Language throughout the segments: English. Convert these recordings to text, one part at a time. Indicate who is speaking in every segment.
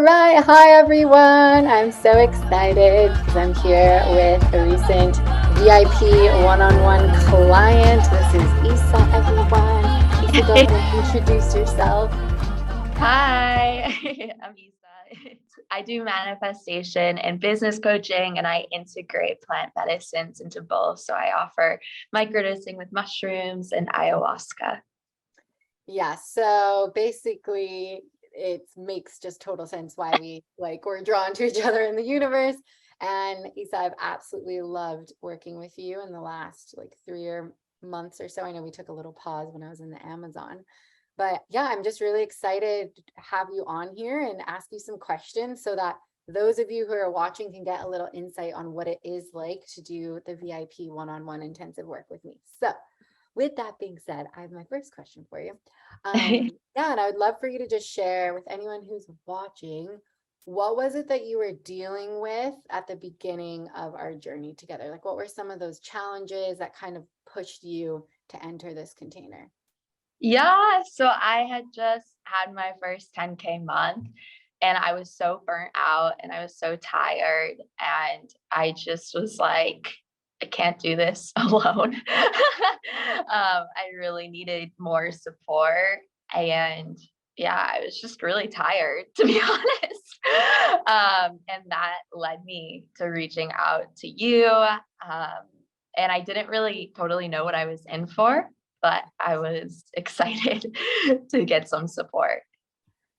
Speaker 1: All right. Hi, everyone. I'm so excited because I'm here with a recent VIP one-on-one client. This is Isa, everyone. Isa, go ahead and introduce yourself.
Speaker 2: Hi, I'm Isa. I do manifestation and business coaching, and I integrate plant medicines into both. So I offer microdosing with mushrooms and ayahuasca.
Speaker 1: Yeah, so basically it makes just total sense why we're drawn to each other in the universe. And Isa, I've absolutely loved working with you in the last like 3 months or so. I know we took a little pause when I was in the Amazon. But yeah, I'm just really excited to have you on here and ask you some questions so that those of you who are watching can get a little insight on what it is like to do the VIP one-on-one intensive work with me. So with that being said, I have my first question for you. Yeah, and I would love for you to just share with anyone who's watching, what was it that you were dealing with at the beginning of our journey together? Like, what were some of those challenges that kind of pushed you to enter this container?
Speaker 2: Yeah, so I had just had my first 10K month and I was so burnt out and I was so tired. And I just was like, I can't do this alone. I really needed more support. And yeah, I was just really tired, to be honest. And that led me to reaching out to you. And I didn't really totally know what I was in for, but I was excited to get some support.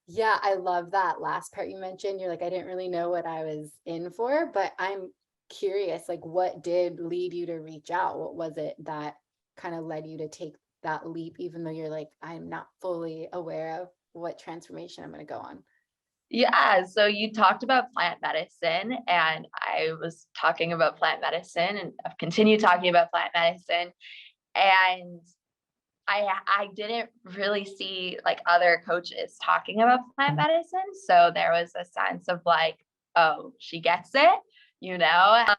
Speaker 1: Yeah, I love that last part you mentioned. You're like, I didn't really know what I was in for, but I'm curious, like, what did lead you to reach out? What was it that kind of led you to take that leap, even though you're like, I'm not fully aware of what transformation I'm going to go on?
Speaker 2: Yeah, so you talked about plant medicine, and I was talking about plant medicine, and I've continued talking about plant medicine. And I didn't really see like other coaches talking about plant medicine. So there was a sense of like, oh, she gets it, you know? I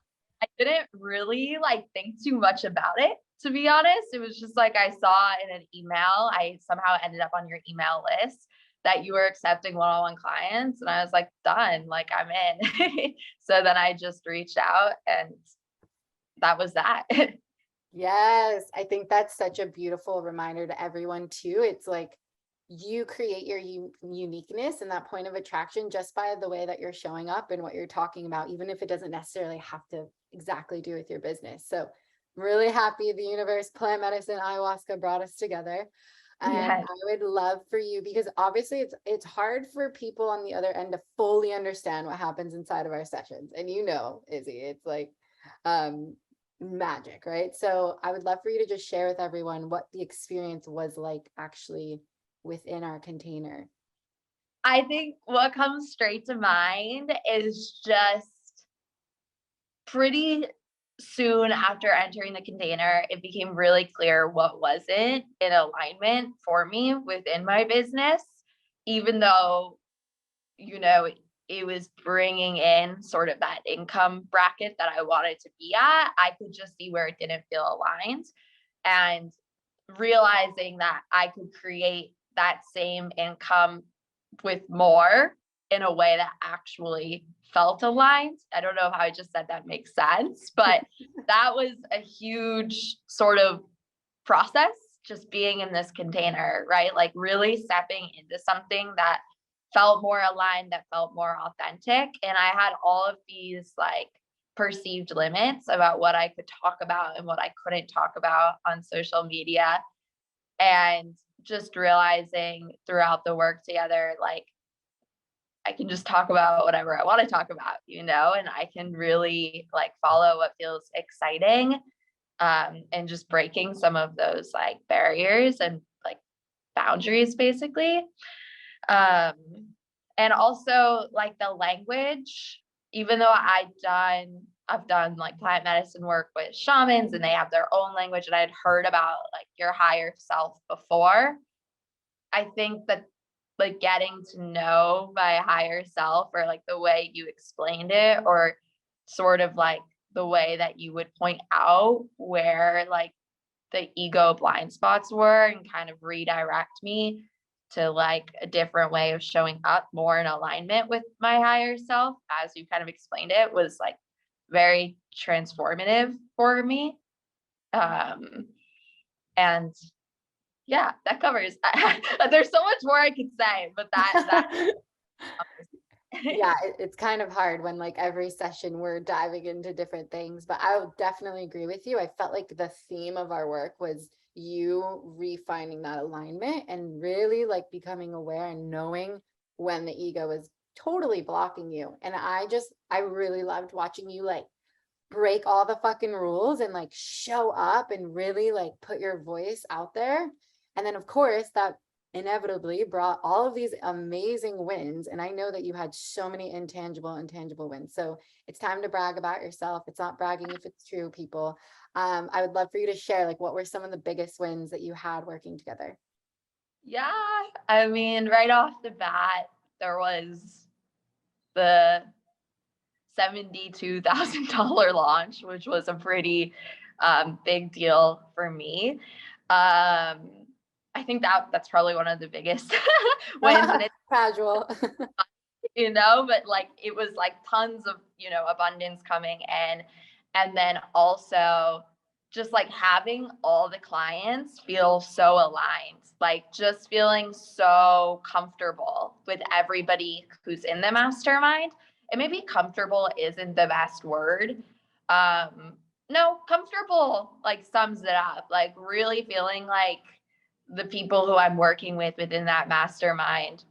Speaker 2: didn't really like think too much about it, to be honest. It was just like I saw in an email, I somehow ended up on your email list that you were accepting one-on-one clients. And I was like, done, like I'm in. So then I just reached out and that was that.
Speaker 1: Yes, I think that's such a beautiful reminder to everyone too. It's like you create your uniqueness and that point of attraction just by the way that you're showing up and what you're talking about, even if it doesn't necessarily have to exactly do with your business. So I'm really happy the universe, plant medicine, ayahuasca brought us together. And
Speaker 2: Yes.
Speaker 1: I would love for you, because obviously it's hard for people on the other end to fully understand what happens inside of our sessions. And you know, Izzy, it's like um magic, right? So I would love for you to just share with everyone what the experience was like actually within our container.
Speaker 2: I think what comes straight to mind is just pretty soon after entering the container, it became really clear what wasn't in alignment for me within my business, even though, you know, it was bringing in sort of that income bracket that I wanted to be at. I could just see where it didn't feel aligned. And realizing that I could create that same income with more in a way that actually felt aligned. I don't know if I just said that makes sense, but that was a huge sort of process just being in this container, right? Like really stepping into something that felt more aligned, that felt more authentic. And I had all of these like perceived limits about what I could talk about and what I couldn't talk about on social media. And just realizing throughout the work together, like I can just talk about whatever I want to talk about, you know, and I can really like follow what feels exciting, and just breaking some of those like barriers and like boundaries basically. Um, and also like the language, even though I've done like plant medicine work with shamans and they have their own language and I had heard about like your higher self before. I think that like getting to know my higher self or like the way you explained it or sort of like the way that you would point out where like the ego blind spots were and kind of redirect me to like a different way of showing up more in alignment with my higher self, as you kind of explained it, was like very transformative for me. Um, and yeah, that covers. There's so much more I could say, but that
Speaker 1: Yeah, it's kind of hard when like every session we're diving into different things, but I would definitely agree with you. I felt like the theme of our work was you refining that alignment and really like becoming aware and knowing when the ego is totally blocking you. And I really loved watching you like break all the fucking rules and like show up and really like put your voice out there. And then of course that inevitably brought all of these amazing wins. And I know that you had so many intangible wins. So it's time to brag about yourself. It's not bragging if it's true, people. I would love for you to share like what were some of the biggest wins that you had working together?
Speaker 2: yeah, I mean, right off the bat, there was the $72,000 launch, which was a pretty big deal for me. I think that's probably one of the biggest wins, and it's,
Speaker 1: Casual.
Speaker 2: but like it was like tons of, abundance coming in. And then also just like having all the clients feel so aligned, like just feeling so comfortable with everybody who's in the mastermind. And maybe comfortable isn't the best word. No, comfortable like sums it up. Like really feeling like the people who I'm working with within that mastermind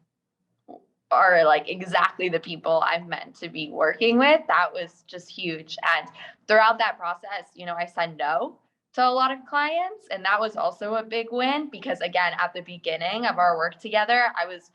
Speaker 2: are like exactly the people I'm meant to be working with. That was just huge. And throughout that process, I said no to a lot of clients. And that was also a big win because, again, at the beginning of our work together, I was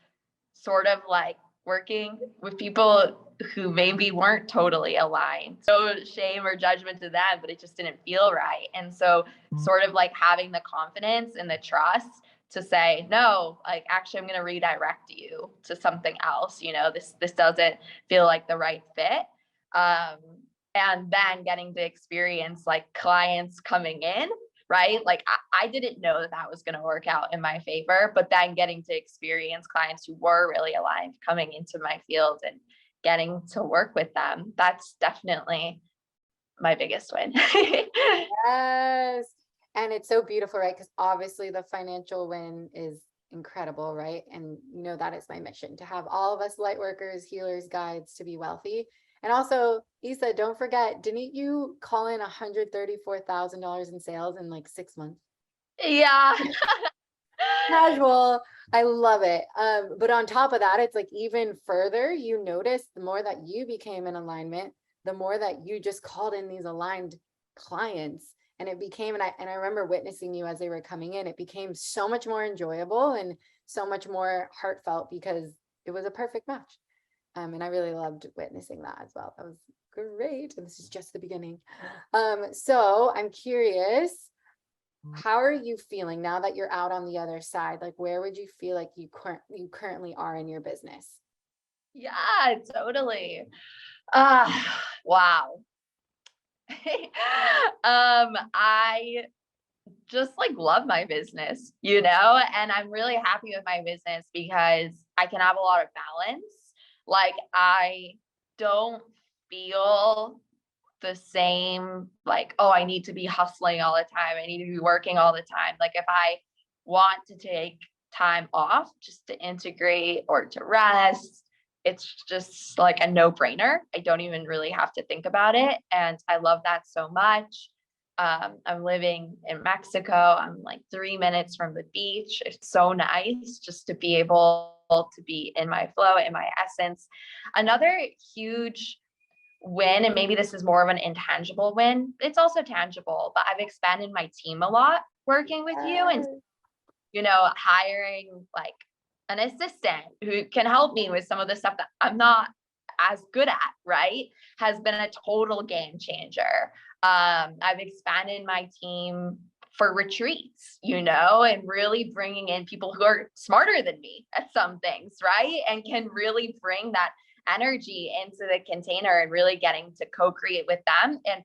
Speaker 2: sort of like working with people who maybe weren't totally aligned. No shame or judgment to them, but it just didn't feel right. And so, sort of like having the confidence and the trust to say no, like actually I'm going to redirect you to something else. This doesn't feel like the right fit. And then getting to experience like clients coming in, right? Like I didn't know that was going to work out in my favor, but then getting to experience clients who were really aligned coming into my field and getting to work with them, that's definitely my biggest win.
Speaker 1: Yes. And it's so beautiful, right? Because obviously the financial win is incredible, right? And that is my mission, to have all of us light workers, healers, guides to be wealthy. And also, Isa, don't forget, didn't you call in $134,000 in sales in like 6 months?
Speaker 2: Yeah.
Speaker 1: Casual. I love it. But on top of that, it's like even further, you notice the more that you became in alignment, the more that you just called in these aligned clients. And it became, and I remember witnessing you as they were coming in, it became so much more enjoyable and so much more heartfelt because it was a perfect match. And I really loved witnessing that as well. That was great. And this is just the beginning. So I'm curious, how are you feeling now that you're out on the other side? Like, where would you feel like you currently are in your business?
Speaker 2: Yeah, totally. Wow. I just like love my business, and I'm really happy with my business because I can have a lot of balance. Like I don't feel the same, like, oh, I need to be hustling all the time. I need to be working all the time. Like if I want to take time off just to integrate or to rest, it's just like a no-brainer. I don't even really have to think about it. And I love that so much. I'm living in Mexico. I'm like 3 minutes from the beach. It's so nice just to be able to be in my flow, in my essence. Another huge win, and maybe this is more of an intangible win, it's also tangible, but I've expanded my team a lot working with you and, hiring like an assistant who can help me with some of the stuff that I'm not as good at, right? Has been a total game changer. I've expanded my team for retreats, and really bringing in people who are smarter than me at some things, right? And can really bring that energy into the container and really getting to co-create with them and,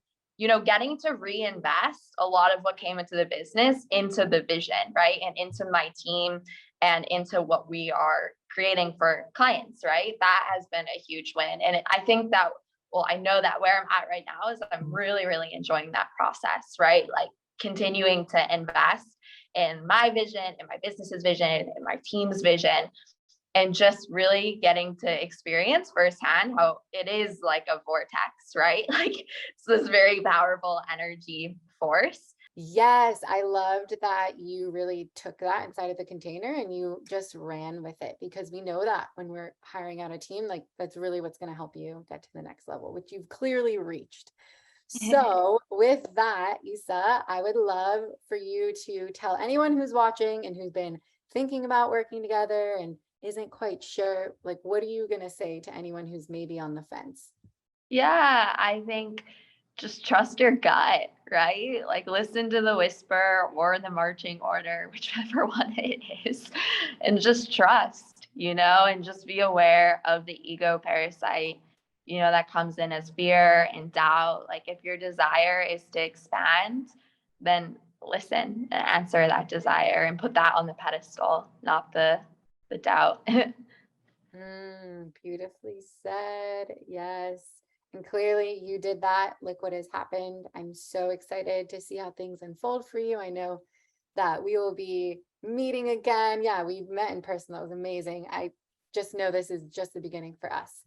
Speaker 2: getting to reinvest a lot of what came into the business into the vision, right? And into my team and into what we are creating for clients, right? That has been a huge win. And I think that, well, I know that where I'm at right now is I'm really, really enjoying that process, right? Like continuing to invest in my vision, in my business's vision, in my team's vision, and just really getting to experience firsthand how it is like a vortex, right? Like it's this very powerful energy force.
Speaker 1: Yes, I loved that you really took that inside of the container and you just ran with it, because we know that when we're hiring out a team, like that's really what's going to help you get to the next level, which you've clearly reached. So with that, Isa, I would love for you to tell anyone who's watching and who's been thinking about working together and isn't quite sure, like, what are you going to say to anyone who's maybe on the fence?
Speaker 2: Yeah, I think just trust your gut, right? Like listen to the whisper or the marching order, whichever one it is, and just trust, and just be aware of the ego parasite, that comes in as fear and doubt. Like if your desire is to expand, then listen and answer that desire and put that on the pedestal, not the doubt.
Speaker 1: Beautifully said. Yes. And clearly you did that. Look what has happened. I'm so excited to see how things unfold for you. I know that we will be meeting again. Yeah, we've met in person. That was amazing. I just know this is just the beginning for us.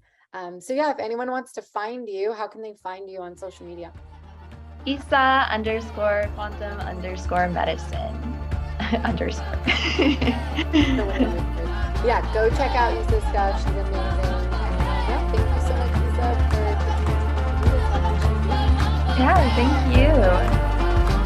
Speaker 1: So yeah, if anyone wants to find you, how can they find you on social media?
Speaker 2: Isa_quantum_medicine underscore.
Speaker 1: Yeah, go check out Isa's stuff. She's amazing. And yeah, thank you so much, Isa, for taking the time to do this.
Speaker 2: Yeah, thank you.